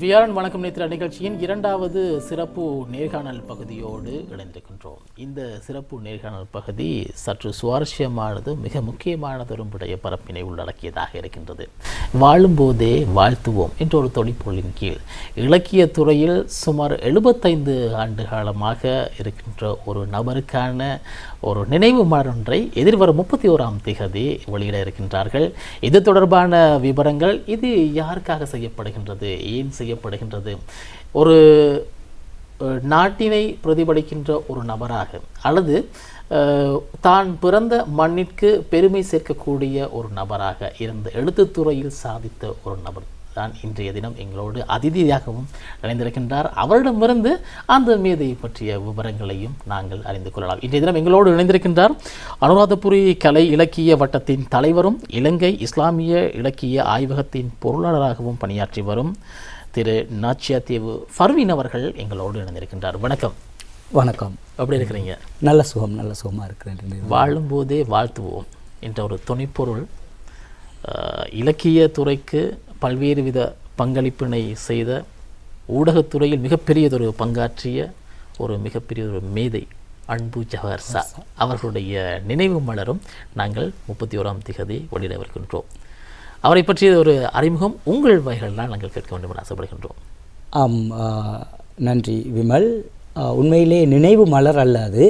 வியாழன் வணக்கம் நேத்திர நிகழ்ச்சியின் இரண்டாவது சிறப்பு நேர்காணல் பகுதியோடு இணைந்திருக்கின்றோம். இந்த சிறப்பு நேர்காணல் பகுதி சற்று சுவாரஸ்யமானது, மிக முக்கியமானதொருடைய பரப்பினை உள்ளடக்கியதாக இருக்கின்றது. வாழும்போதே வாழ்த்துவோம் என்ற ஒரு தொழிற்பொருளின் கீழ் இலக்கிய துறையில் சுமார் 75 ஆண்டு காலமாக இருக்கின்ற ஒரு நபருக்கான ஒரு நினைவு மலர் ஒன்றை எதிர்வரும் 31ஆம் தேதி வெளியிட இருக்கின்றார்கள். இது தொடர்பான விவரங்கள், இது யாருக்காக செய்யப்படுகின்றது, ஏன் செய்யப்படுகின்றது, ஒரு நாட்டினை பிரதிபலிக்கின்ற ஒரு நபராக அல்லது தான் பிறந்த மண்ணிற்கு பெருமை சேர்க்கக்கூடிய ஒரு நபராக இருந்த எழுத்துத்துறையில் சாதித்த ஒரு நபர் தான் இன்றைய தினம் எங்களோடு அதிதியாகவும் இணைந்திருக்கின்றார். அவரிடமிருந்து அந்த மேதை பற்றிய விவரங்களையும் நாங்கள் அறிந்து கொள்ளலாம். இன்றைய தினம் எங்களோடு இணைந்திருக்கின்றார் அனுராதபுரி கலை இலக்கிய வட்டத்தின் தலைவரும் இலங்கை இஸ்லாமிய இலக்கிய ஆய்வகத்தின் பொருளாளராகவும் பணியாற்றி வரும் திரு நாச்சியாத்தீவு ஃபர்வீன் அவர்கள் எங்களோடு இணைந்திருக்கின்றார். வணக்கம். வணக்கம். எப்படி இருக்கிறீங்க? நல்ல சுகமாக இருக்கிறேன். வாழும்போதே வாழ்த்துவோம் என்ற ஒரு துணைப்பொருள் இலக்கிய துறைக்கு பல்வேறு வித பங்களிப்பினை செய்த, ஊடகத்துறையில் மிகப்பெரியதொரு பங்காற்றிய ஒரு மிகப்பெரியதொரு மேதை அன்பு ஜவஹர் ஷா அவர்களுடைய நினைவு மலரும் நாங்கள் 31ஆம் தேதி வெளியிடவிருக்கின்றோம். அவரை பற்றிய ஒரு அறிமுகம் உங்கள் வகைகள்லாம் நாங்கள் கேட்க வேண்டும் என ஆசைப்படுகின்றோம். நன்றி விமல். உண்மையிலே நினைவு மலர் அல்லது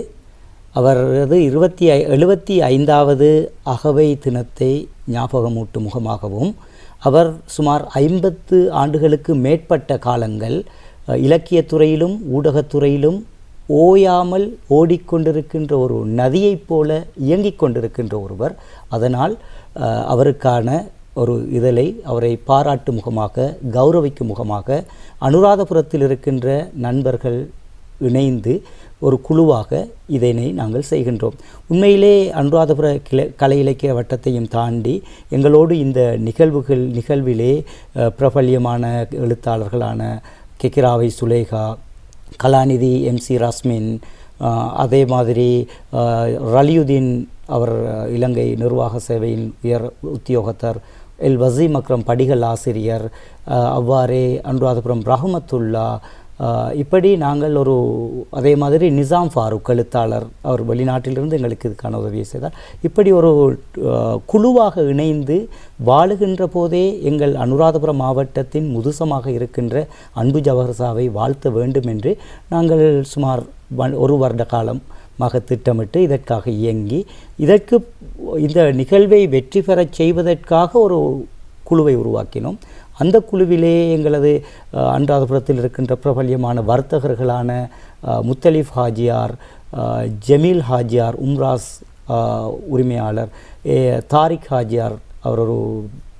அவரது 75வது அகவை தினத்தை ஞாபகமூட்டும் முகமாகவும், அவர் சுமார் 50 ஆண்டுகளுக்கு மேற்பட்ட காலங்கள் இலக்கியத்துறையிலும் ஊடகத்துறையிலும் ஓயாமல் ஓடிக்கொண்டிருக்கின்ற ஒரு நதியைப் போல இயங்கிக் கொண்டிருக்கின்ற ஒருவர். அதனால் அவருக்கான ஒரு இதழை அவரை பாராட்டும் முகமாக, கௌரவிக்கும் முகமாக அனுராதபுரத்தில் இருக்கின்ற நண்பர்கள் இணைந்து ஒரு குழுவாக இதனை நாங்கள் செய்கின்றோம். உண்மையிலே அனுராதபுர கலை இலக்கிய வட்டத்தையும் தாண்டி எங்களோடு இந்த நிகழ்விலே பிரபல்யமான எழுத்தாளர்களான கெக்கிராவை சுலேகா, கலாநிதி MC ராஸ்மின், அதே மாதிரி ரலியுதீன் அவர் இலங்கை நிர்வாக சேவையின் உயர் உத்தியோகத்தர், வசீம் அக்ரம் படிகள் ஆசிரியர், அவ்வாறே அனுராதபுரம் ரஹமத்துல்லா, இப்படி நாங்கள் அதே மாதிரி நிசாம் ஃபாரூக் எழுத்தாளர், அவர் வெளிநாட்டிலிருந்து எங்களுக்கு இதுக்கான உதவியை செய்தார். இப்படி ஒரு குழுவாக இணைந்து வாழுகின்ற போதே எங்கள் அனுராதபுரம் மாவட்டத்தின் முதுசமாக இருக்கின்ற அன்பு ஜவஹர் ஷாவை வாழ்த்த வேண்டும் என்று நாங்கள் சுமார் 1 வருட காலமாக திட்டமிட்டு இதற்காக இயங்கி, இந்த நிகழ்வை வெற்றி பெறச் செய்வதற்காக ஒரு குழுவை உருவாக்கினோம். அந்த குழுவிலே எங்களது அனுராதபுரத்தில் இருக்கின்ற பிரபல்யமான வர்த்தகர்களான முத்தலிஃப் ஹாஜியார், ஜமீல் ஹாஜியார், உம்ராஸ் உரிமையாளர், தாரிக் ஹாஜியார், அவர் ஒரு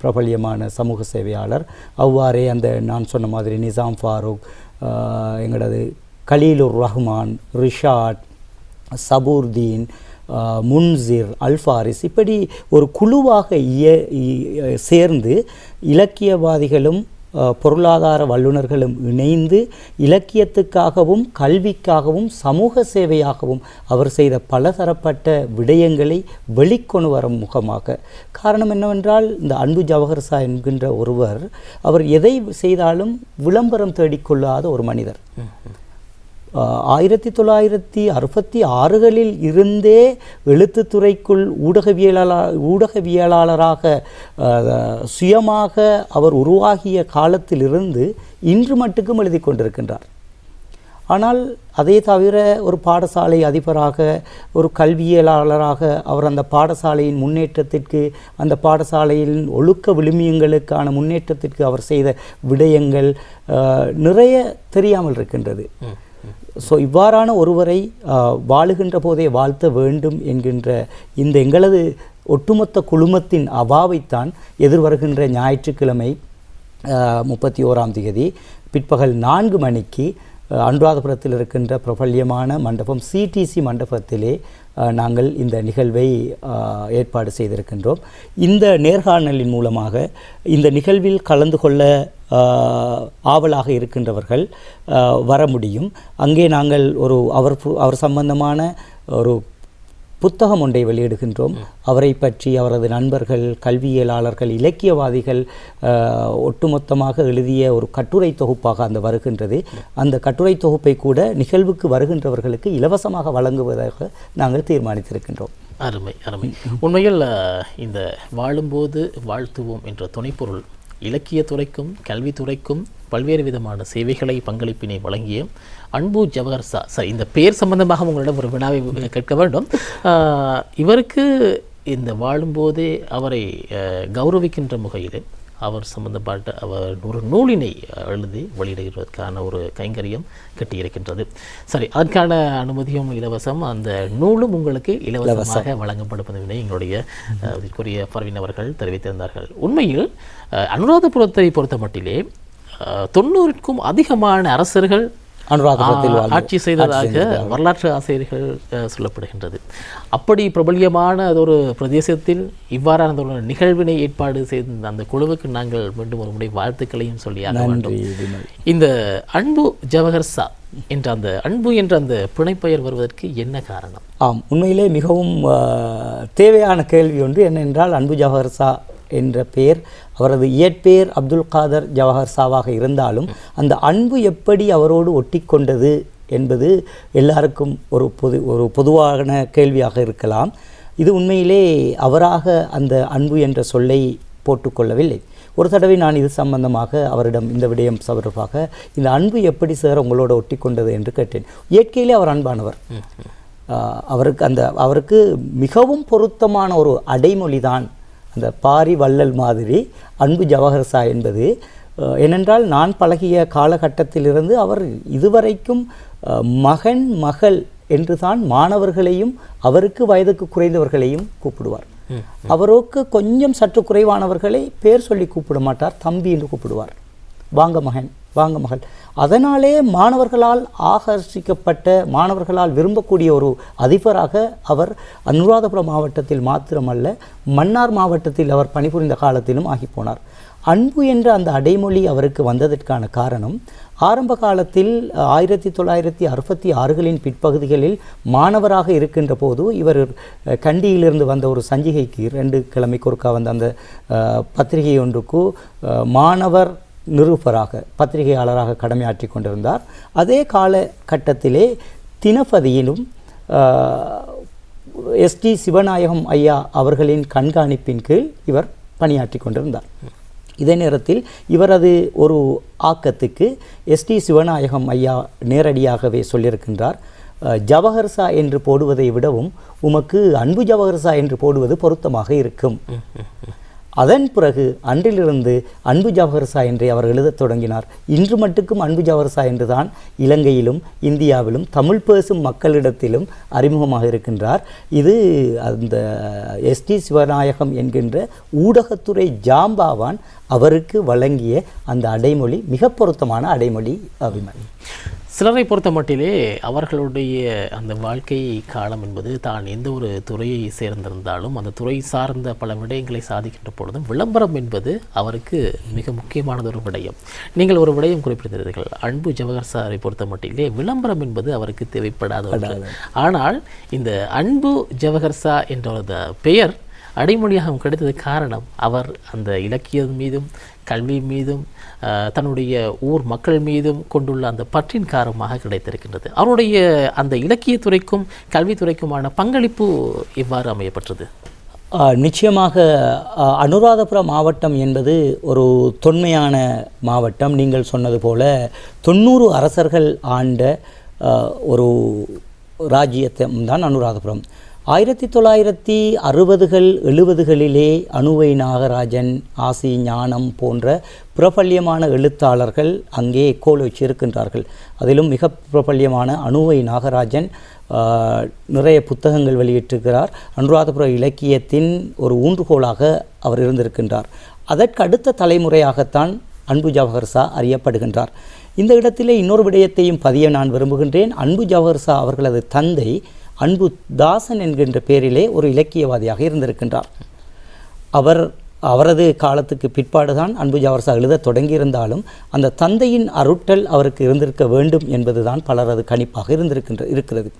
பிரபல்யமான சமூக சேவையாளர், அவ்வாறே அந்த நான் சொன்ன மாதிரி நிசாம் ஃபாரூக், எங்களது கலீலுர் ரஹ்மான், ரிஷாட், சபூர்தீன், முன்சிர், அல்ஃபாரிஸ், இப்படி ஒரு குழுவாக சேர்ந்து இலக்கியவாதிகளும் பொருளாதார வல்லுநர்களும் இணைந்து இலக்கியத்துக்காகவும் கல்விக்காகவும் சமூக சேவையாகவும் அவர் செய்த பலதரப்பட்ட விடயங்களை வெளிக்கொண்டு வரும் முகமாக. காரணம் என்னவென்றால், இந்த அன்பு ஜவஹர் ஷா என்கின்ற ஒருவர், அவர் எதை செய்தாலும் விளம்பரம் தேடிக்கொள்ளாத ஒரு மனிதர். 1966களில் இருந்தே எழுத்துத்துறைக்குள் ஊடகவியலாளராக சுயமாக அவர் உருவாகிய காலத்திலிருந்து இன்று மட்டுக்கும் எழுதி கொண்டிருக்கின்றார். ஆனால் அதே தவிர ஒரு பாடசாலை அதிபராக, ஒரு கல்வியலாளராக அவர் அந்த பாடசாலையின் முன்னேற்றத்திற்கு, அந்த பாடசாலையின் ஒழுக்க விழுமியங்களுக்கான முன்னேற்றத்திற்கு அவர் செய்த விடயங்கள் நிறைய தெரியாமல் இருக்கின்றது. ஸோ இவ்வாறான ஒருவரை வாழுகின்ற போதே வாழ்த்த வேண்டும் என்கின்ற இந்த எங்களது ஒட்டுமொத்த குழுமத்தின் அவாவைத்தான் எதிர்வருகின்ற ஞாயிற்றுக்கிழமை 31ஆம் தேதி பிற்பகல் 4 மணிக்கு அனுராதபுரத்தில் இருக்கின்ற பிரபல்யமான மண்டபம் CTC மண்டபத்திலே நாங்கள் இந்த நிகழ்வை ஏற்பாடு செய்திருக்கின்றோம். இந்த நேர்காணலின் மூலமாக இந்த நிகழ்வில் கலந்து கொள்ள ஆவலாக இருக்கின்றவர்கள் வர முடியும். அங்கே நாங்கள் அவர் சம்பந்தமான ஒரு புத்தகம் ஒன்றை வெளியிடுகின்றோம். அவரை பற்றி அவரது நண்பர்கள், கல்வியலாளர்கள், இலக்கியவாதிகள் ஒட்டுமொத்தமாக எழுதிய ஒரு கட்டுரை தொகுப்பாக அந்த வருகின்றது. அந்த கட்டுரை தொகுப்பை கூட நிகழ்வுக்கு வருகின்றவர்களுக்கு இலவசமாக வழங்குவதாக நாங்கள் தீர்மானித்திருக்கின்றோம். அருமை அருமை. உண்மையில் இந்த வாழும்போது வாழ்த்துவோம் என்ற துணைப்பொருள் இலக்கியத்துறைக்கும் கல்வித்துறைக்கும் பல்வேறு விதமான சேவைகளை பங்களிப்பினை வழங்கிய அன்பு ஜவஹர் சரி, இந்த பேர் சம்பந்தமாக உங்களிடம் ஒரு வினாவை கேட்க வேண்டும். இவருக்கு இந்த வாழும்போதே அவரை கௌரவிக்கின்ற முகையில் அவர் சம்பந்தப்பட்ட அவர் ஒரு நூலினை எழுதி வெளியிடுவதற்கான ஒரு கைங்கரியம் கட்டியிருக்கின்றது. சரி, அதற்கான அனுமதியும் இலவசம், அந்த நூலும் உங்களுக்கு இலவசமாக வழங்கப்படுவதை எங்களுடைய இதற்குரிய பர்வீன் அவர்கள் தெரிவித்திருந்தார்கள். உண்மையில் அனுராதபுரத்தை பொறுத்த மட்டிலே 90க்கும் அதிகமான அரசர்கள் ஆட்சி செய்ததாக வரலாற்று ஆசிரியர்கள் சொல்லப்படுகின்றது. அப்படி பிரபல்யமான ஒரு பிரதேசத்தில் இவ்வாறான ஒரு நிகழ்வினை ஏற்பாடு செய்த அந்த குழுவுக்கு நாங்கள் மீண்டும் ஒரு முறை வாழ்த்துக்களையும் சொல்லியாக வேண்டும். இந்த அன்பு ஜவஹர் என்ற அந்த அன்பு என்ற அந்த புனைப்பெயர் வருவதற்கு என்ன காரணம்? ஆம், உண்மையிலே மிகவும் தேவையான கேள்வி ஒன்று. என்னென்றால் அன்பு ஜவஹர் என்ற பெயர் அவரது இயற்பெயர் அப்துல் காதர் ஜவஹர் சாவாக இருந்தாலும் அந்த அன்பு எப்படி அவரோடு ஒட்டி கொண்டது என்பது எல்லாருக்கும் ஒரு பொதுவான கேள்வியாக இருக்கலாம். இது உண்மையிலே அவராக அந்த அன்பு என்ற சொல்லை போட்டுக்கொள்ளவில்லை. ஒரு தடவை நான் இது சம்பந்தமாக அவரிடம் இந்த விடயம் தொடர்பாக இந்த அன்பு எப்படி சார் உங்களோட ஒட்டி கொண்டது என்று கேட்டேன். இயற்கையிலே அவர் அன்பானவர். அவருக்கு மிகவும் பொருத்தமான ஒரு அடைமொழி தான் அந்த பாரி வள்ளல் மாதிரி அன்பு ஜவஹர் என்பது. ஏனென்றால் நான் பழகிய காலகட்டத்திலிருந்து அவர் இதுவரைக்கும் மகன் மகள் என்று தான் மாணவர்களையும் அவருக்கு வயதுக்கு குறைந்தவர்களையும் கூப்பிடுவார். அவருக்கு கொஞ்சம் சற்று குறைவானவர்களை பேர் சொல்லி கூப்பிட மாட்டார், தம்பி என்று கூப்பிடுவார். வாங்க மகன், வாங்க மகள். அதனாலே மாணவர்களால் ஆகர்ஷிக்கப்பட்ட, மாணவர்களால் விரும்பக்கூடிய ஒரு அதிபராக அவர் அனுராதபுரம் மாவட்டத்தில் மாத்திரமல்ல மன்னார் மாவட்டத்தில் அவர் பணிபுரிந்த காலத்திலும் ஆகிப்போனார். அன்பு என்ற அந்த அடைமொழி அவருக்கு வந்ததற்கான காரணம், ஆரம்ப காலத்தில் 1966களின் பிற்பகுதிகளில் மாணவராக இருக்கின்ற போது இவர் கண்டியிலிருந்து வந்த ஒரு சஞ்சிகைக்கு 2 கிழமைக்கு ஒருக்கா வந்த அந்த பத்திரிகை ஒன்றுக்கு மாணவர் நிருபராக பத்திரிகையாளராக கடமையாற்றி கொண்டிருந்தார். அதே காலகட்டத்திலே தினபதியிலும் எஸ்டி சிவநாயகம் ஐயா அவர்களின் கண்காணிப்பின் கீழ் இவர் பணியாற்றி கொண்டிருந்தார். இதே நேரத்தில் இவரது ஒரு ஆக்கத்துக்கு எஸ்டி சிவநாயகம் ஐயா நேரடியாகவே சொல்லியிருக்கின்றார், ஜவஹர் என்று போடுவதை விடவும் உமக்கு அன்பு ஜவஹர் என்று போடுவது பொருத்தமாக இருக்கும். அதன் பிறகு அன்றிலிருந்து அன்பு ஜவஹர் என்றே அவர் எழுதத் தொடங்கினார். இன்று மட்டுக்கும் அன்பு ஜவஹர் என்று தான் இலங்கையிலும் இந்தியாவிலும் தமிழ் பேசும் மக்களிடத்திலும் அறிமுகமாக இருக்கின்றார். இது அந்த எஸ்டி சிவநாயகம் என்கின்ற ஊடகத்துறை ஜாம்பாவான் அவருக்கு வழங்கிய அந்த அடைமொழி மிக பொருத்தமான அடைமொழி. அபிமன் சிலரை பொறுத்த மட்டிலே அவர்களுடைய அந்த வாழ்க்கை காலம் என்பது தான் எந்த ஒரு துறையை சேர்ந்திருந்தாலும் அந்த துறை சார்ந்த பல விடயங்களை சாதிக்கின்ற பொழுதும் விளம்பரம் என்பது அவருக்கு மிக முக்கியமானது ஒரு விடயம். நீங்கள் ஒரு விடயம் குறிப்பிட்டிருந்தீர்கள், அன்பு ஜவஹர் சாரை பொறுத்த மட்டிலே விளம்பரம் என்பது அவருக்கு தேவைப்படாத. ஆனால் இந்த அன்பு ஜவஹர் என்ற பெயர் அடைமொழியாக கிடைத்தது காரணம் அவர் அந்த இலக்கியம் மீதும் கல்வி மீதும் தன்னுடைய ஊர் மக்கள் மீதும் கொண்டுள்ள அந்த பற்றின் காரணமாக கிடைத்திருக்கின்றது. அவருடைய அந்த இலக்கியத்துறைக்கும் கல்வித்துறைக்குமான பங்களிப்பு எவ்வாறு அமையப்பட்டது? நிச்சயமாக அனுராதபுரம் மாவட்டம் என்பது ஒரு தொன்மையான மாவட்டம். நீங்கள் சொன்னது போல 90 அரசர்கள் ஆண்ட ஒரு ராஜ்யத்தம் தான் அனுராதபுரம். 1960கள் 70களிலே அனுவை நாகராஜன், ஆசி ஞானம் போன்ற பிரபல்யமான எழுத்தாளர்கள் அங்கே கோல் வச்சிருக்கின்றார்கள். அதிலும் மிக பிரபல்யமான அனுவை நாகராஜன் நிறைய புத்தகங்கள் வெளியிட்டிருக்கிறார். அனுராதபுர இலக்கியத்தின் ஒரு ஊன்றுகோலாக அவர் இருந்திருக்கின்றார். அதற்கு அடுத்த தலைமுறையாகத்தான் அன்பு ஜவஹர் அறியப்படுகின்றார். இந்த இடத்திலே இன்னொரு விடயத்தையும் பதிய நான் விரும்புகின்றேன். அன்பு ஜவஹர் அவர்களது தந்தை அன்பு தாசன் என்கின்ற பெயரிலே ஒரு இலக்கியவாதியாக இருந்திருக்கின்றார். அவரது காலத்துக்கு பிற்பாடுதான் அன்பு ஜவஹர் எழுதத் தொடங்கியிருந்தாலும் அந்த தந்தையின் அருட்டல் அவருக்கு இருந்திருக்க வேண்டும் என்பதுதான் பலரது கணிப்பாக இருக்கிறது.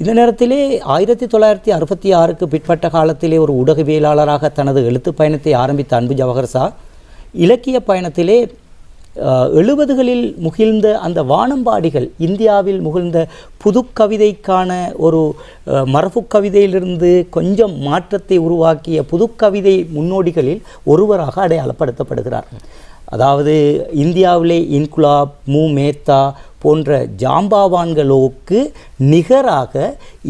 இந்த நேரத்திலே 1966க்கு பிற்பட்ட காலத்திலே ஒரு ஊடகவியலாளராக தனது எழுத்து பயணத்தை ஆரம்பித்த அன்பு ஜவஹர் சா இலக்கிய பயணத்திலே 70களில் முகிழ்ந்த அந்த வானம்பாடிகள், இந்தியாவில் முகிழ்ந்த புது கவிதைக்கான ஒரு மரபு கவிதையிலிருந்து கொஞ்சம் மாற்றத்தை உருவாக்கிய புதுக்கவிதை முன்னோடிகளில் ஒருவராக அடையாளப்படுத்தப்படுகிறார். அதாவது இந்தியாவிலே இன்குலாப், மு மேத்தா போன்ற ஜாம்பாவான்களோக்கு நிகராக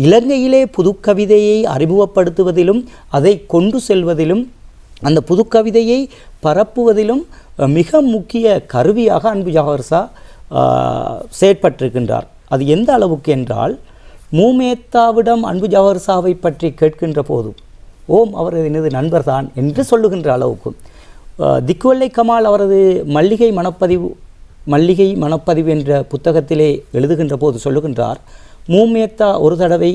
இலங்கையிலே புதுக்கவிதையை அறிமுகப்படுத்துவதிலும் அதை கொண்டு செல்வதிலும் அந்த புதுக்கவிதையை பரப்புவதிலும் மிக முக்கிய கருவியாக அன்பு ஜவஹர் சா செயற்பட்டிருக்கின்றார். அது எந்த அளவுக்கு என்றால், மூமேத்தாவிடம் அன்பு ஜவஹர் சாவை பற்றி கேட்கின்ற போதும் ஓம் அவர் எனது நண்பர்தான் என்று சொல்லுகின்ற அளவுக்கும், திக்குவல்லை கமால் அவரது மல்லிகை மனப்பதிவு என்ற புத்தகத்திலே எழுதுகின்ற போது சொல்லுகின்றார், மூமேத்தா ஒரு தடவை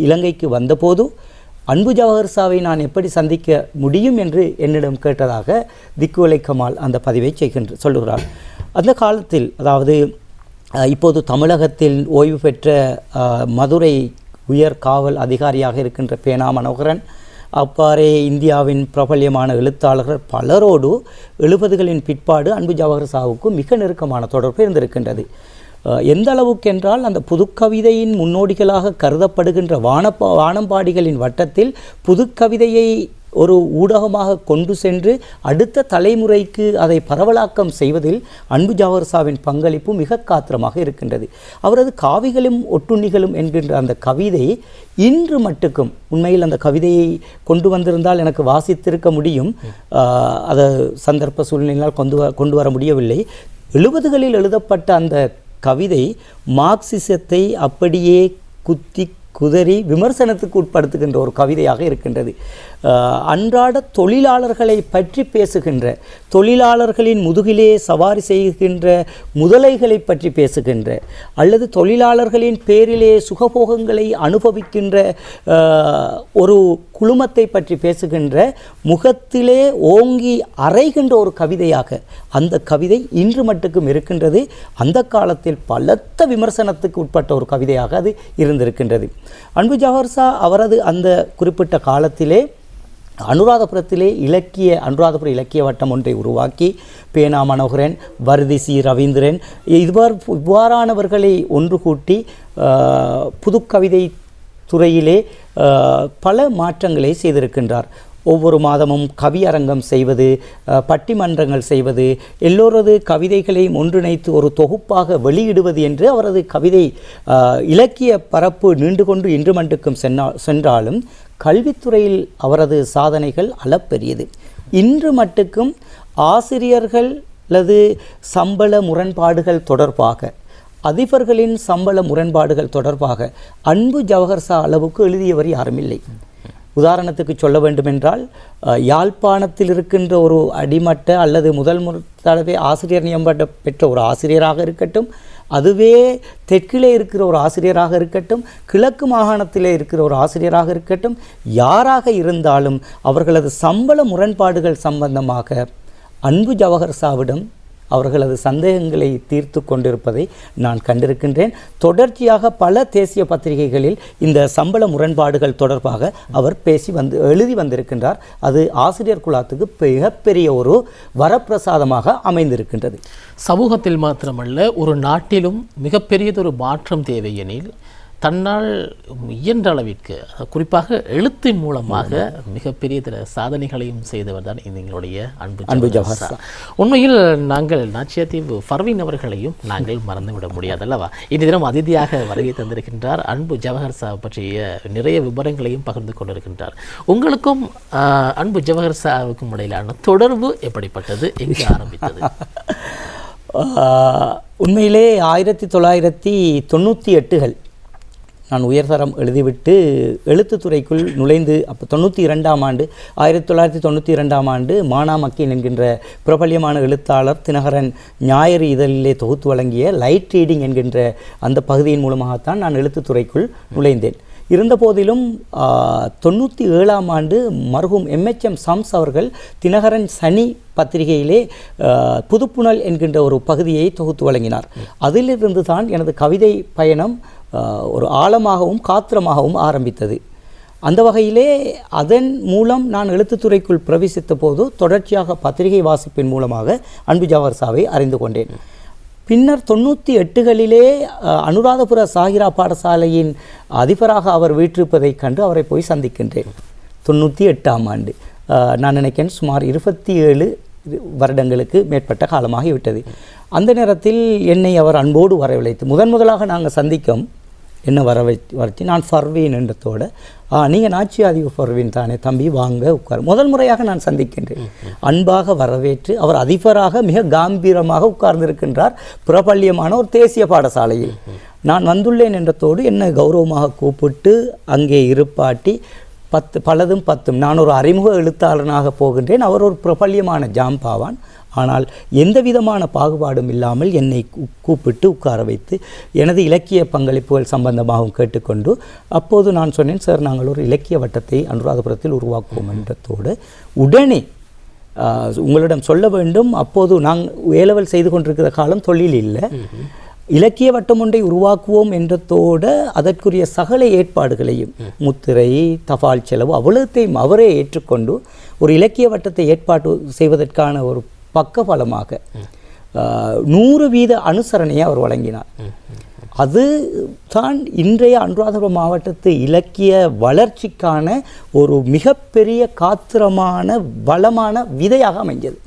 இலங்கைக்கு வந்தபோது அன்பு ஜவஹர் சாவை நான் எப்படி சந்திக்க முடியும் என்று என்னிடம் கேட்டதாக திக்குவலை கமால் அந்த பதிவை சொல்லுகிறார். அந்த காலத்தில், அதாவது இப்போது தமிழகத்தில் ஓய்வு பெற்ற மதுரை உயர் காவல் அதிகாரியாக இருக்கின்ற பேனா மனோகரன், அவ்வாறே இந்தியாவின் பிரபல்யமான எழுத்தாளர்கள் பலரோடு 70களின் பிற்பாடு அன்பு ஜவஹர் சாவுக்கு மிக நெருக்கமான தொடர்பு இருந்திருக்கின்றது. எந்த அளவுக்கென்றால், அந்த புதுக்கவிதையின் முன்னோடிகளாக கருதப்படுகின்ற வானம்பாடிகளின் வட்டத்தில் புதுக்கவிதையை ஒரு ஊடகமாக கொண்டு சென்று அடுத்த தலைமுறைக்கு அதை பரவலாக்கம் செய்வதில் அன்பு ஜவஹர் சாவின் பங்களிப்பு மிக காத்திரமாக இருக்கின்றது. அவரது காவிகளும் ஒட்டுண்ணிகளும் என்கின்ற அந்த கவிதை இன்று மட்டுக்கும், உண்மையில் அந்த கவிதையை கொண்டு வந்திருந்தால் எனக்கு வாசித்திருக்க முடியும், அதை சந்தர்ப்ப சூழ்நிலையால் கொண்டு வர முடியவில்லை. 70களில் எழுதப்பட்ட அந்த கவிதை மார்க்சிசத்தை அப்படியே குத்தி குதறி விமர்சனத்துக்கு உட்படுத்துகின்ற ஒரு கவிதையாக இருக்கின்றது. அன்றாட தொழிலாளர்களை பற்றி பேசுகின்ற, தொழிலாளர்களின் முதுகிலே சவாரி செய்கின்ற முதலைகளை பற்றி பேசுகின்ற, அல்லது தொழிலாளர்களின் பேரிலே சுகபோகங்களை அனுபவிக்கின்ற ஒரு குழுமத்தை பற்றி பேசுகின்ற, முகத்திலே ஓங்கி அறைகின்ற ஒரு கவிதையாக அந்த கவிதை இன்று மட்டுக்கும் இருக்கின்றது. அந்த காலத்தில் பலத்த விமர்சனத்துக்கு உட்பட்ட ஒரு கவிதையாக அது இருந்திருக்கின்றது. அன்பு ஜவஹர் சா அவரது அந்த குறிப்பிட்ட காலத்திலே அனுராதபுரத்திலே அனுராதபுர இலக்கிய வட்டம் ஒன்றை உருவாக்கி பேனா மனோகரன், வர்திசி ரவீந்திரன் இவ்வாறானவர்களை ஒன்று கூட்டி புதுக்கவிதை துறையிலே பல மாற்றங்களை செய்திருக்கின்றார். ஒவ்வொரு மாதமும் கவியரங்கம் செய்வது, பட்டிமன்றங்கள் செய்வது, எல்லோரது கவிதைகளையும் ஒன்றிணைத்து ஒரு தொகுப்பாக வெளியிடுவது என்று அவரது கவிதை இலக்கிய பரப்பு நீண்டு கொண்டு இன்று மட்டுக்கும் சென்றாலும் கல்வித்துறையில் அவரது சாதனைகள் அளப்பெரியது. இன்று மட்டுக்கும் ஆசிரியர்கள் அல்லது சம்பள முரண்பாடுகள் தொடர்பாக, அதிபர்களின் சம்பள முரண்பாடுகள் தொடர்பாக அன்பு ஜவஹர் சா அளவுக்கு எழுதியவர் யாரும் இல்லை. உதாரணத்துக்கு சொல்ல வேண்டுமென்றால், யாழ்ப்பாணத்தில் இருக்கின்ற ஒரு அடிமட்ட அல்லது முதல் தடவை ஆசிரியர் நியமனம் பெற்ற ஒரு ஆசிரியராக இருக்கட்டும், அதுவே தெற்கிலே இருக்கிற ஒரு ஆசிரியராக இருக்கட்டும், கிழக்கு மாகாணத்திலே இருக்கிற ஒரு ஆசிரியராக இருக்கட்டும், யாராக இருந்தாலும் அவர்களது சம்பள முரண்பாடுகள் சம்பந்தமாக அன்பு ஜவஹர் சாவிடம் அவர்களது சந்தேகங்களை தீர்த்து கொண்டிருப்பதை நான் கண்டிருக்கின்றேன். தொடர்ச்சியாக பல தேசிய பத்திரிகைகளில் இந்த சம்பள முரண்பாடுகள் தொடர்பாக அவர் எழுதி வந்திருக்கின்றார். அது ஆசிரியர் குலத்துக்கு மிகப்பெரிய ஒரு வரப்பிரசாதமாக அமைந்திருக்கின்றது. சமூகத்தில் மாத்திரமல்ல, ஒரு நாட்டிலும் மிகப்பெரியதொரு மாற்றம் தேவையெனில் தன்னால் இயன்ற அளவிற்கு, குறிப்பாக எழுத்தின் மூலமாக மிகப்பெரிய சாதனைகளையும் செய்தவர் தான் எங்களுடைய அன்பு ஜவஹர் சா. உண்மையில் நாங்கள் நாச்சியாத்தீவு ஃபர்வீன் அவர்களையும் நாங்கள் மறந்துவிட முடியாது அல்லவா? இன்று தினம் அதிதியாக வருகை தந்திருக்கின்றார். அன்பு ஜவஹர் சா பற்றிய நிறைய விவரங்களையும் பகிர்ந்து கொண்டிருக்கின்றார். உங்களுக்கும் அன்பு ஜவஹர் சாவுக்கும் இடையிலான தொடர்பு எப்படிப்பட்டது, எங்கே ஆரம்பித்தது? உண்மையிலே 1998கள் நான் உயர்தரம் எழுதிவிட்டு எழுத்துத்துறைக்குள் நுழைந்து, அப்போ 1992ஆம் ஆண்டு மானா மக்கீன் என்கின்ற பிரபல்யமான எழுத்தாளர் தினகரன் ஞாயிறு இதழிலே தொகுத்து வழங்கிய லைட் ரீடிங் என்கின்ற அந்த பகுதியின் மூலமாகத்தான் நான் எழுத்துத்துறைக்குள் நுழைந்தேன். இருந்தபோதிலும் 97ஆம் ஆண்டு மர்ஹூம் MHM சம்ஸ் அவர்கள் தினகரன் சனி பத்திரிகையிலே புதுப்புணல் என்கின்ற ஒரு பகுதியை தொகுத்து வழங்கினார். அதிலிருந்து தான் எனது கவிதை பயணம் ஒரு ஆழமாகவும் காத்திரமாகவும் ஆரம்பித்தது. அந்த வகையிலே அதன் மூலம் நான் எழுத்துத்துறைக்குள் பிரவேசித்த போது தொடர்ச்சியாக பத்திரிகை வாசிப்பின் மூலமாக அன்பு ஜவஹர்சாவை அறிந்து கொண்டேன். பின்னர் 98களிலே அனுராதபுர சாகிரா பாடசாலையின் அதிபராக அவர் வீற்றிருப்பதைக் கண்டு அவரை போய் சந்திக்கின்றேன். 98ஆம் ஆண்டு, நான் நினைக்கிறேன் சுமார் 27 வருடங்களுக்கு மேற்பட்ட காலமாகிவிட்டது. அந்த நேரத்தில் என்னை அவர் அன்போடு வரவழைத்து முதலாக நாங்கள் சந்திக்கும் என்ன வரவழைத்து நான் ஃபர்வீன் என்றதோடு, நீங்கள் நாச்சியாதி ஃபர்வீன் தானே தம்பி, வாங்க உட்கார். முதல் முறையாக நான் சந்திக்கின்றேன். அன்பாக வரவேற்று அவர் அதிபராக மிக காம்பீரமாக உட்கார்ந்திருக்கின்றார் பிரபல்யமான ஒரு தேசிய பாடசாலையில். நான் வந்துள்ளேன் என்றதோடு என்னை கௌரவமாக கூப்பிட்டு அங்கே இருப்பாட்டி பலதும் பத்தும் நான் ஒரு அறிமுக எழுத்தாளனாக போகின்றேன், அவர் ஒரு பிரபல்யமான ஜாம்பாவான். ஆனால் எந்த விதமான பாகுபாடும் இல்லாமல் என்னை கூப்பிட்டு உட்கார வைத்து எனது இலக்கிய பங்களிப்புகள் சம்பந்தமாகவும் கேட்டுக்கொண்டு, அப்போது நான் சொன்னேன், சார் நாங்கள் ஒரு இலக்கிய வட்டத்தை அனுராதபுரத்தில் உருவாக்குவோம் என்றதோடு உடனே உங்களிடம் சொல்ல வேண்டும், அப்போது நாங்கள் ஏலவல் செய்து கொண்டிருக்கிற காலம் தொழில் இல்லை, இலக்கிய வட்டம் ஒன்றை உருவாக்குவோம் என்றதோடு அதற்குரிய சகல ஏற்பாடுகளையும் முத்திரை தபால் செலவு அவ்வளத்தையும் அவரே ஏற்றுக்கொண்டு ஒரு இலக்கிய வட்டத்தை ஏற்பாடு செய்வதற்கான ஒரு பக்கபலமாக 100% அனுசரணையை அவர் வழங்கினார். அது தான் இன்றைய அனுராதபுரம் மாவட்டத்து இலக்கிய வளர்ச்சிக்கான ஒரு மிகப்பெரிய காத்திரமான வளமான விதையாக அமைஞ்சது.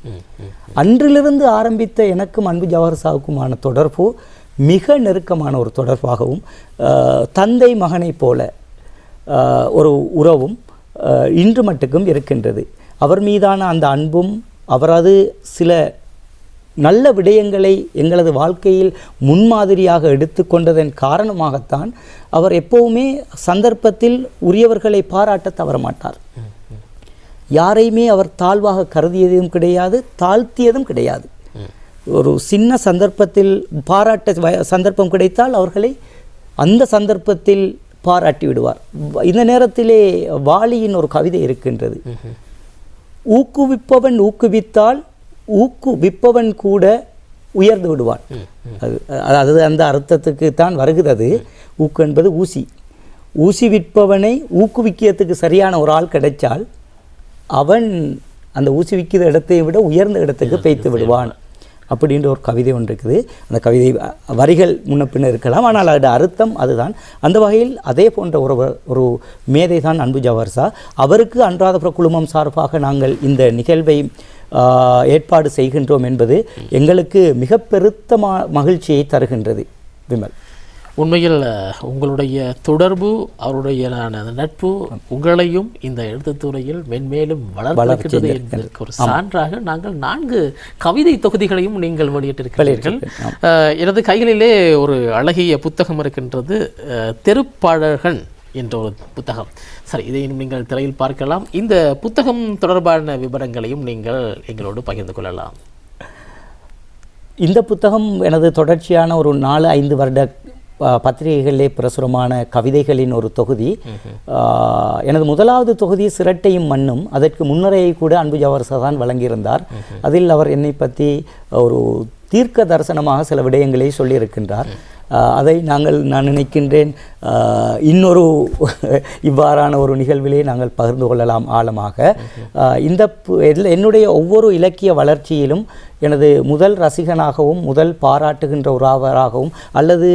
அன்றிலிருந்து ஆரம்பித்த எனக்கும் அன்பு ஜவஹர்சாவுக்குமான தொடர்பு மிக நெருக்கமான ஒரு தொடர்பாகவும் தந்தை மகனை போல ஒரு உறவும் இன்று மட்டுக்கும் இருக்கின்றது. அவர் மீதான அந்த அன்பும் அவரது சில நல்ல விடயங்களை எங்களது வாழ்க்கையில் முன்மாதிரியாக எடுத்துக்கொண்டதன் காரணமாகத்தான் அவர் எப்போவுமே சந்தர்ப்பத்தில் உரியவர்களை பாராட்ட தவறமாட்டார். யாரையுமே அவர் தாழ்வாக கருதியதும் கிடையாது, தாழ்த்தியதும் கிடையாது. ஒரு சின்ன சந்தர்ப்பத்தில் பாராட்ட சந்தர்ப்பம் கிடைத்தால் அவர்களை அந்த சந்தர்ப்பத்தில் பாராட்டி விடுவார். இந்த நேரத்திலே வாலியின் ஒரு கவிதை இருக்கின்றது, ஊக்குவிப்பவன் ஊக்குவித்தால் ஊக்குவிப்பவன் கூட உயர்ந்து விடுவான். அது அந்த அர்த்தத்துக்கு தான் வருகிறது. ஊக்கு என்பது ஊசி. ஊசி விற்பவனை ஊக்குவிக்கிறதுக்கு சரியான ஒரு ஆள் கிடைச்சால் அவன் அந்த ஊசி விற்கிற இடத்தை விட உயர்ந்த இடத்துக்கு பெய்த்து விடுவான் அப்படின்ற ஒரு கவிதை ஒன்று இருக்குது. அந்த கவிதை வரிகள் முன்ன பின்ன இருக்கலாம், ஆனால் அதோட அர்த்தம் அதுதான். அந்த வகையில் அதே போன்ற ஒரு மேதை தான் அன்பு ஜவஹர்சா. அவருக்கு அனுராதபுர குழுமம் சார்பாக நாங்கள் இந்த நிகழ்வை ஏற்பாடு செய்கின்றோம் என்பது எங்களுக்கு மிக பெருத்த மகிழ்ச்சியை தருகின்றது. விமல், உண்மையில் உங்களுடைய தொடர்பு, அவருடைய நட்பு உங்களையும் இந்த எழுத்துத்துறையில் மென்மேலும் வளர்க்கிறது என்பதற்கு ஒரு சான்றாக நாங்கள் 4 கவிதை தொகுதிகளையும் நீங்கள் வெளியிட்டிருக்கிறீர்கள். எனது கைகளிலே ஒரு அழகிய புத்தகம் இருக்கின்றது, தெருப்பாடகன் என்ற ஒரு புத்தகம். சரி, இதை நீங்கள் திரையில் பார்க்கலாம். இந்த புத்தகம் தொடர்பான விவரங்களையும் நீங்கள் எங்களோடு பகிர்ந்து கொள்ளலாம். இந்த புத்தகம் எனது தொடர்ச்சியான ஒரு 4-5 வருட பத்திரிகைகளிலே பிரசுரமான கவிதைகளின் ஒரு தொகுதி. எனது முதலாவது தொகுதி சிரட்டையும் மண்ணும். அதற்கு முன்னரையை கூட அன்பு ஜவஹர்சா தான் வழங்கியிருந்தார். அதில் அவர் என்னை பற்றி ஒரு தீர்க்க தரிசனமாக சில விடயங்களை சொல்லியிருக்கின்றார். அதை நான் நினைக்கின்றேன் இன்னொரு இவ்வாறான ஒரு நிகழ்விலே நாங்கள் பகிர்ந்து கொள்ளலாம் ஆழமாக. என்னுடைய ஒவ்வொரு இலக்கிய வளர்ச்சியிலும் எனது முதல் ரசிகனாகவும் முதல் பாராட்டுகின்ற ஒரு ஆவராகவும் அல்லது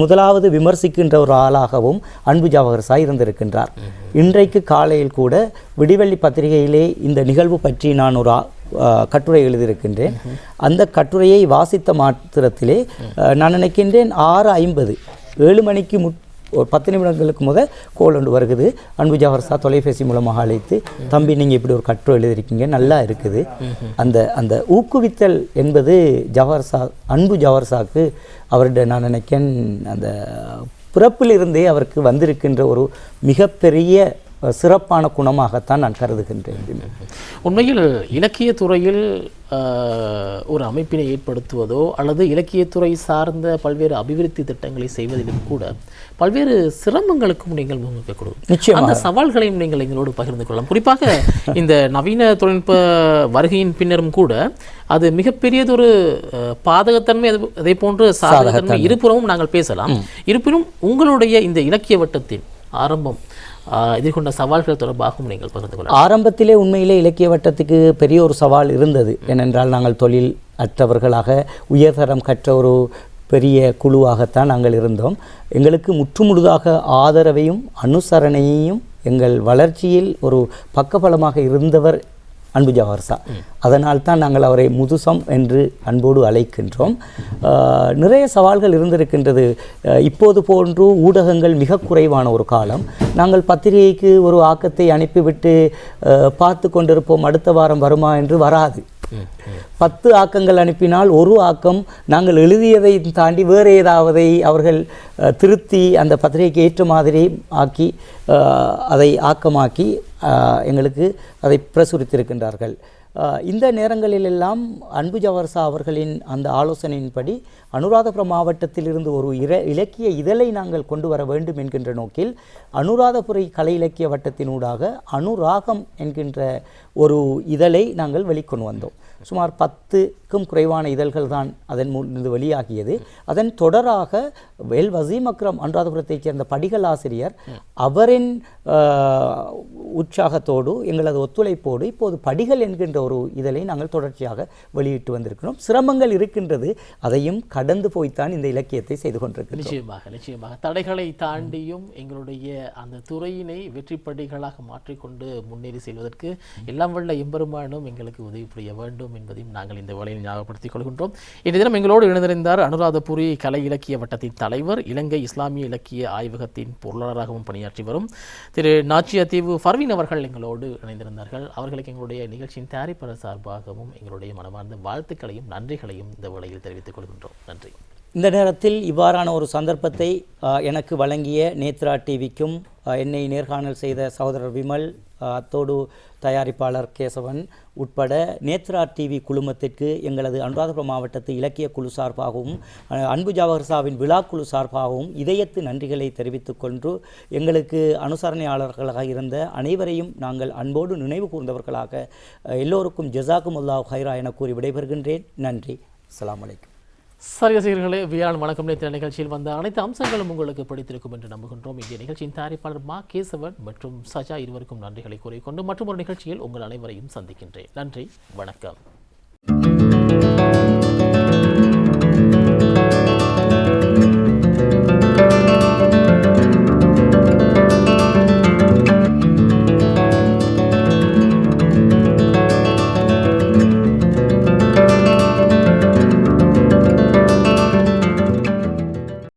முதலாவது விமர்சிக்கின்ற ஒரு ஆளாகவும் அன்பு ஜவஹர்சா இருந்திருக்கின்றார். இன்றைக்கு காலையில் கூட விடிவெள்ளி பத்திரிகையிலே இந்த நிகழ்வு பற்றி நான் ஒரு கட்டுரை எழுதியிருக்கின்றேன். அந்த கட்டுரையை வாசித்த மாத்திரத்திலே நான் நினைக்கின்றேன் 6:50 7 மணிக்கு ஒரு 10 நிமிடங்களுக்கு முதல் கோல் ஒன்று வருகிறது. அன்பு ஜவஹர்சா தொலைபேசி மூலமாக அழைத்து, தம்பி நீங்கள் இப்படி ஒரு கட்டுரை எழுதியிருக்கீங்க, நல்லா இருக்குது. அந்த ஊக்குவித்தல் என்பது அன்பு ஜவஹர்சாக்கு அவருடைய நான் நினைக்கிறேன் அந்த பிறப்பிலிருந்தே அவருக்கு வந்திருக்கின்ற ஒரு மிகப்பெரிய சிறப்பான குணமாகத்தான் நான் கருதுகின்றேன். உண்மையில் இலக்கியத் துறையில் ஒரு அமைப்பினை ஏற்படுத்துவதோ அல்லது இலக்கியத்துறை சார்ந்த பல்வேறு அபிவிருத்தி திட்டங்களை செய்வதிலும் கூட பல்வேறு சிரமங்களுக்கும் நீங்கள் முன்வைக்கக்கூடும். அந்த சவால்களையும் நீங்கள் எங்களோடு பகிர்ந்து கொள்ளலாம். குறிப்பாக இந்த நவீன தொழில்நுட்ப வருகையின் பின்னரும் கூட அது மிகப்பெரியதொரு பாதகத்தன்மை, அதே போன்று சாதகத்தன்மை இருபுறமும் நாங்கள் பேசலாம். இருப்பினும் உங்களுடைய இந்த இலக்கிய வட்டத்தின் ஆரம்பம் எதிர்கொண்ட சவால்கள் தொடர்பாகவும் நீங்கள் பகிர்ந்து கொள்ளலாம். ஆரம்பத்திலே உண்மையிலே இலக்கிய வட்டத்துக்கு பெரிய ஒரு சவால் இருந்தது. ஏனென்றால் நாங்கள் தொழில் அற்றவர்களாக உயர்தரம் கற்ற ஒரு பெரிய குழுவாகத்தான் நாங்கள் இருந்தோம். எங்களுக்கு முற்றுமுழுதாக ஆதரவையும் அனுசரணையையும் எங்கள் வளர்ச்சியில் ஒரு பக்கபலமாக இருந்தவர் அன்பு ஜவஹர் சா. அதனால் தான் நாங்கள் அவரை முதுசம் என்று அன்போடு அழைக்கின்றோம். நிறைய சவால்கள் இருந்திருக்கின்றது. இப்போது போன்று ஊடகங்கள் மிக குறைவான ஒரு காலம். நாங்கள் பத்திரிகைக்கு ஒரு ஆக்கத்தை அனுப்பிவிட்டு பார்த்து கொண்டிருப்போம், அடுத்த வாரம் வருமா என்று வராது. 10 ஆக்கங்கள் அனுப்பினால் ஒரு ஆக்கம் நாங்கள் எழுதியதை தாண்டி வேறு ஏதாவது அவர்கள் திருத்தி அந்த பத்திரிகைக்கு ஏற்ற மாதிரி ஆக்கி அதை ஆக்கமாக்கி எங்களுக்கு அதை பிரசுரித்திருக்கின்றார்கள். இந்த நேரங்களிலெல்லாம் அன்பு ஜவஹர் சா அவர்களின் அந்த ஆலோசனையின்படி அனுராதபுரம் மாவட்டத்திலிருந்து ஒரு இலக்கிய இதழை நாங்கள் கொண்டு வர வேண்டும் என்கின்ற நோக்கில் அனுராதபுரி கலை இலக்கிய வட்டத்தினூடாக அனுராகம் என்கின்ற ஒரு இதழை நாங்கள் வெளிக்கொண்டு வந்தோம். சுமார் 10க்கும் குறைவான இதழ்கள் தான் அதன் மூலிருந்து வெளியாகியது. அதன் தொடராக எல் வசீம் அக்ரம் அனுராதபுரத்தைச் சேர்ந்த படிகள் ஆசிரியர் அவரின் உற்சாகத்தோடு எங்களது ஒத்துழைப்போடு இப்போது படிகள் என்கின்ற ஒரு இதழை நாங்கள் தொடர்ச்சியாக வெளியிட்டு வந்திருக்கிறோம். சிரமங்கள் இருக்கின்றது, அதையும் கடந்து போய்த்தான் இந்த இலக்கியத்தை செய்து கொண்டிருக்கிறோம். நிச்சயமாக தடைகளை தாண்டியும் எங்களுடைய அந்த துறையினை வெற்றி படிகளாக மாற்றிக்கொண்டு முன்னேறி செல்வதற்கு எல்லாம் வல்ல எம்பெருமானும் எங்களுக்கு உதவி புரிய வேண்டும் என்பதையும் நாங்கள் இந்த வேளையில் ஞாபகப்படுத்திக் கொள்கின்றோம். இன்றைய தினம் எங்களோடு இணைந்திருந்தார் அனுராதபுரி கலை இலக்கிய வட்டத்தின் தலைவர், இலங்கை இஸ்லாமிய இலக்கிய ஆய்வகத்தின் பொருளாளராகவும் பணியாற்றி வரும் திரு நாச்சியாத்தீவு ஃபர்வீன் அவர்கள் எங்களோடு இணைந்திருந்தார்கள். அவர்களுக்கு எங்களுடைய நிகழ்ச்சியின் தயாரிப்பாளர் சார்பாகவும் எங்களுடைய மனமார்ந்த வாழ்த்துக்களையும் நன்றிகளையும் இந்த வேளையில் தெரிவித்துக் கொள்கின்றோம். நன்றி. இந்த நேரத்தில் இவ்வாறான ஒரு சந்தர்ப்பத்தை எனக்கு வழங்கிய நேத்ரா டிவிக்கும் என்னை நேர்காணல் செய்த சகோதரர் விமல், அத்தோடு தயாரிப்பாளர் கேசவன் உட்பட நேத்ரா டிவி குழுமத்திற்கு எங்களது அனுராதபுரம் மாவட்டத்து இலக்கிய குழு சார்பாகவும் அன்பு ஜவஹர் சாவின் விழாக்குழு சார்பாகவும் இதயத்து நன்றிகளை தெரிவித்துக் கொண்டு எங்களுக்கு அனுசரணையாளர்களாக இருந்த அனைவரையும் நாங்கள் அன்போடு நினைவு கூர்ந்தவர்களாக எல்லோருக்கும் ஜஸாக்குமுல்லாஹ் ஹைரா என கூறி விடைபெறுகின்றேன். நன்றி. அஸ்ஸலாமு அலைக்கும். ரசிகர்களே, வியாழன் வணக்கம் நேற்று நிகழ்ச்சியில் வந்த அனைத்து அம்சங்களும் உங்களுக்கு பிடித்திருக்கும் என்று நம்புகின்றோம். இந்திய நிகழ்ச்சியின் தயாரிப்பாளர் மா கேசவன் மற்றும் சஜா இருவருக்கும் நன்றிகளை கூறிக்கொண்டு மற்றும் ஒரு நிகழ்ச்சியில் உங்கள் அனைவரையும் சந்திக்கின்றேன். நன்றி, வணக்கம்.